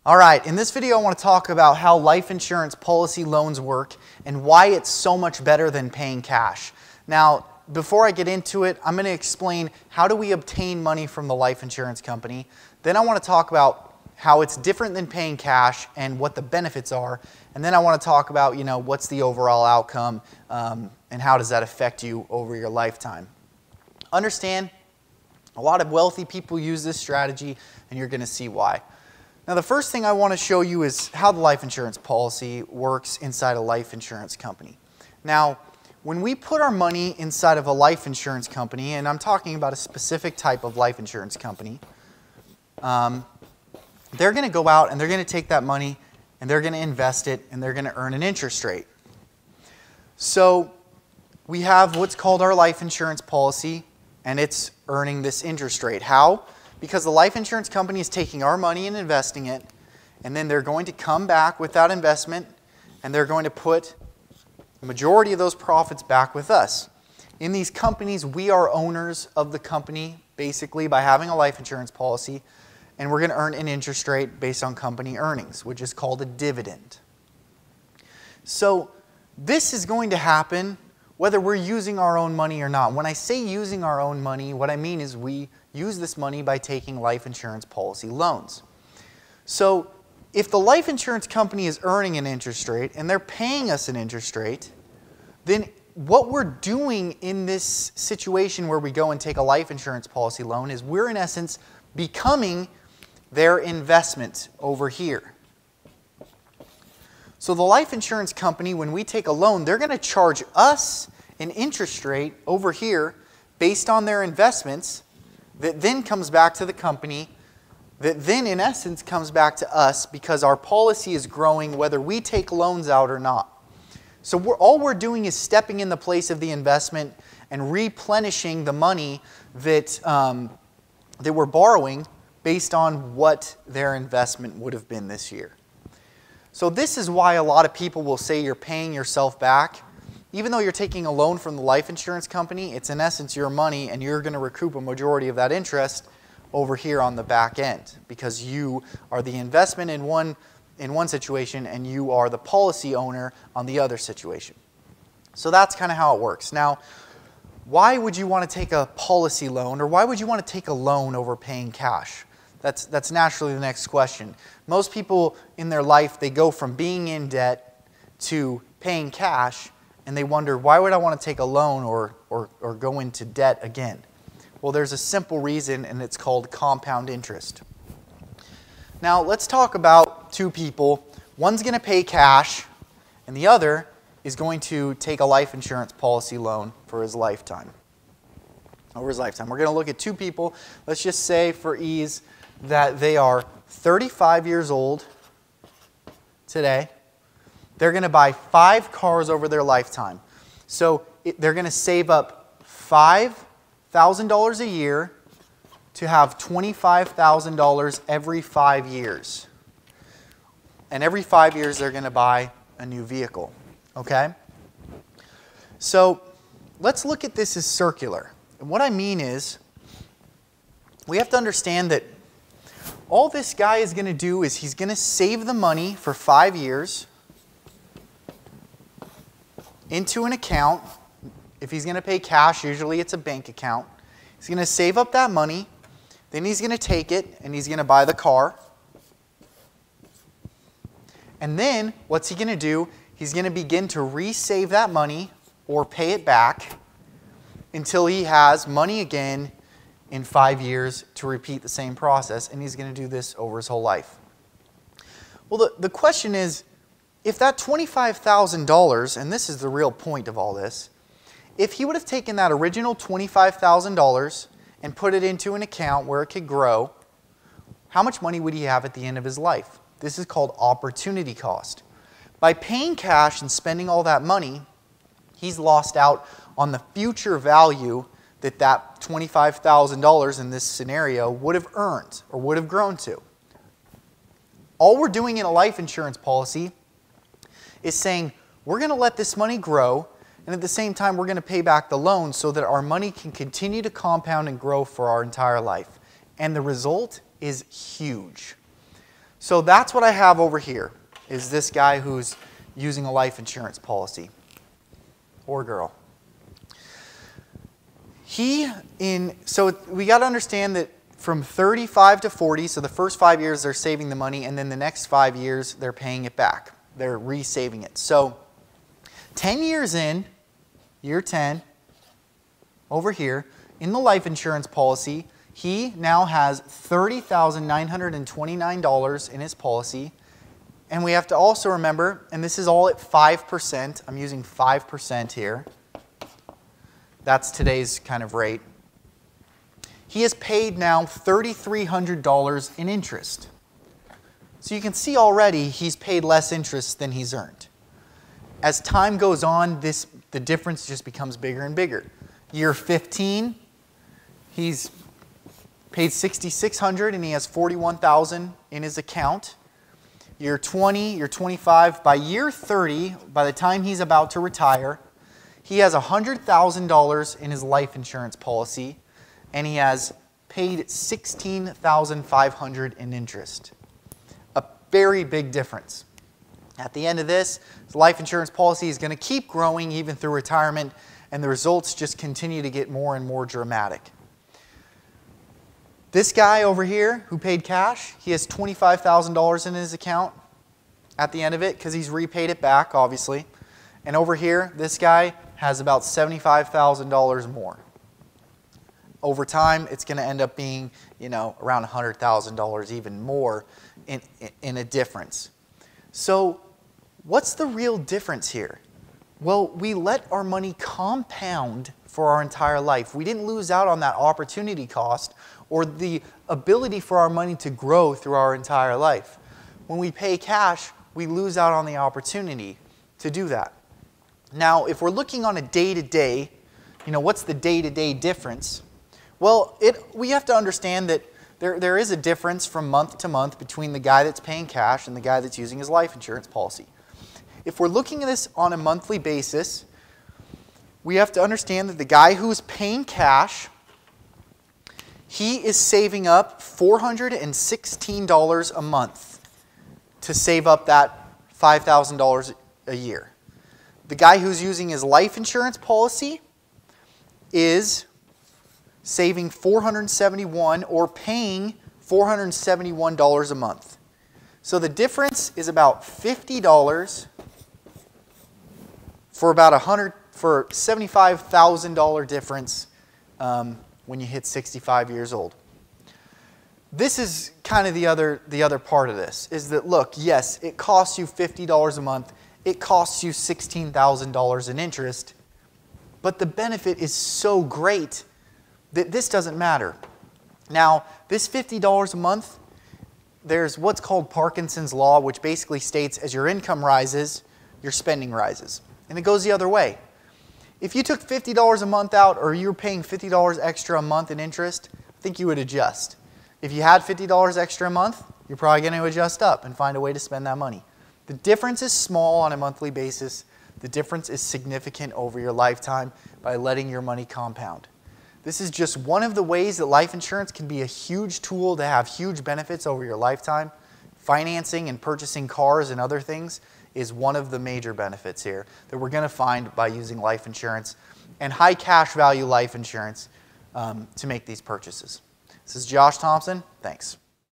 All right, in this video I want to talk about how life insurance policy loans work and why it's so much better than paying cash. Now, before I get into it, I'm going to explain how do we obtain money from the life insurance company. Then I want to talk about how it's different than paying cash and what the benefits are. And then I want to talk about, what's the overall outcome and how does that affect you over your lifetime. Understand, a lot of wealthy people use this strategy and you're going to see why. Now, the first thing I want to show you is how the life insurance policy works inside a life insurance company. Now, when we put our money inside of a life insurance company, and I'm talking about a specific type of life insurance company, they're going to go out and they're going to take that money and they're going to invest it and they're going to earn an interest rate. So we have what's called our life insurance policy and it's earning this interest rate. How? Because the life insurance company is taking our money and investing it, and then they're going to come back with that investment and they're going to put the majority of those profits back with us. In these companies, we are owners of the company basically by having a life insurance policy, and we're going to earn an interest rate based on company earnings, which is called a dividend. So this is going to happen whether we're using our own money or not. When I say using our own money, what I mean is we use this money by taking life insurance policy loans. So if the life insurance company is earning an interest rate and they're paying us an interest rate, then what we're doing in this situation where we go and take a life insurance policy loan is we're in essence becoming their investment over here. So the life insurance company, when we take a loan, they're going to charge us an interest rate over here based on their investments that then comes back to the company, that then in essence comes back to us because our policy is growing whether we take loans out or not. So all we're doing is stepping in the place of the investment and replenishing the money that, that we're borrowing based on what their investment would have been this year. So this is why a lot of people will say you're paying yourself back. Even though you're taking a loan from the life insurance company, it's in essence your money and you're going to recoup a majority of that interest over here on the back end because you are the investment in one situation and you are the policy owner on the other situation. So that's kind of how it works. Now, why would you want to take a policy loan or why would you want to take a loan over paying cash? That's naturally the next question. Most people in their life, they go from being in debt to paying cash, and they wonder, why would I want to take a loan or go into debt again? Well, there's a simple reason, and it's called compound interest. Now, let's talk about two people. One's going to pay cash, and the other is going to take a life insurance policy loan for his lifetime. Over his lifetime. We're going to look at two people. Let's just say, for ease, that they are 35 years old today. They're going to buy 5 cars over their lifetime. So they're going to save up $5,000 a year to have $25,000 every 5 years. And every 5 years they're going to buy a new vehicle. Okay? So let's look at this as circular. And what I mean is we have to understand that all this guy is going to do is he's going to save the money for 5 years into an account. If he's going to pay cash, usually it's a bank account. He's going to save up that money. Then he's going to take it and he's going to buy the car. And then what's he going to do? He's going to begin to resave that money or pay it back until he has money again in 5 years to repeat the same process, and he's going to do this over his whole life. Well, the question is, if that $25,000, and this is the real point of all this, if he would have taken that original $25,000 and put it into an account where it could grow, how much money would he have at the end of his life? This is called opportunity cost. By paying cash and spending all that money, he's lost out on the future value that $25,000 in this scenario would have earned or would have grown to. All we're doing in a life insurance policy is saying we're going to let this money grow, and at the same time we're going to pay back the loan so that our money can continue to compound and grow for our entire life. And the result is huge. So that's what I have over here, is this guy who's using a life insurance policy, or girl. So we got to understand that from 35 to 40, so the first 5 years they're saving the money, and then the next 5 years they're paying it back. They're resaving it. So 10 years in, year 10, over here, in the life insurance policy, he now has $30,929 in his policy. And we have to also remember, and this is all at 5%. I'm using 5% here. That's today's kind of rate. He has paid now $3,300 in interest. So you can see already he's paid less interest than he's earned. As time goes on, the difference just becomes bigger and bigger. Year 15, he's paid $6,600 and he has $41,000 in his account. Year 20, year 25, by year 30, by the time he's about to retire, he has $100,000 in his life insurance policy, and he has paid $16,500 in interest. A very big difference. At the end of this, his life insurance policy is going to keep growing even through retirement, and the results just continue to get more and more dramatic. This guy over here who paid cash, he has $25,000 in his account at the end of it because he's repaid it back, obviously. And over here, this guy has about $75,000 more. Over time, it's going to end up being, around $100,000 even more in a difference. So what's the real difference here? Well, we let our money compound for our entire life. We didn't lose out on that opportunity cost or the ability for our money to grow through our entire life. When we pay cash, we lose out on the opportunity to do that. Now, if we're looking on a day-to-day, what's the day-to-day difference? Well, we have to understand that there is a difference from month to month between the guy that's paying cash and the guy that's using his life insurance policy. If we're looking at this on a monthly basis, we have to understand that the guy who's paying cash, he is saving up $416 a month to save up that $5,000 a year. The guy who's using his life insurance policy is saving $471 or paying $471 a month. So the difference is about $50 for about $75,000 difference when you hit 65 years old. This is kind of the other part of this, is that, look, yes, it costs you $50 a month. It costs you $16,000 in interest, but the benefit is so great that this doesn't matter. Now, this $50 a month, there's what's called Parkinson's Law, which basically states as your income rises, your spending rises. And it goes the other way. If you took $50 a month out or you were paying $50 extra a month in interest, I think you would adjust. If you had $50 extra a month, you're probably going to adjust up and find a way to spend that money. The difference is small on a monthly basis. The difference is significant over your lifetime by letting your money compound. This is just one of the ways that life insurance can be a huge tool to have huge benefits over your lifetime. Financing and purchasing cars and other things is one of the major benefits here that we're going to find by using life insurance and high cash value life insurance to make these purchases. This is Josh Thompson. Thanks.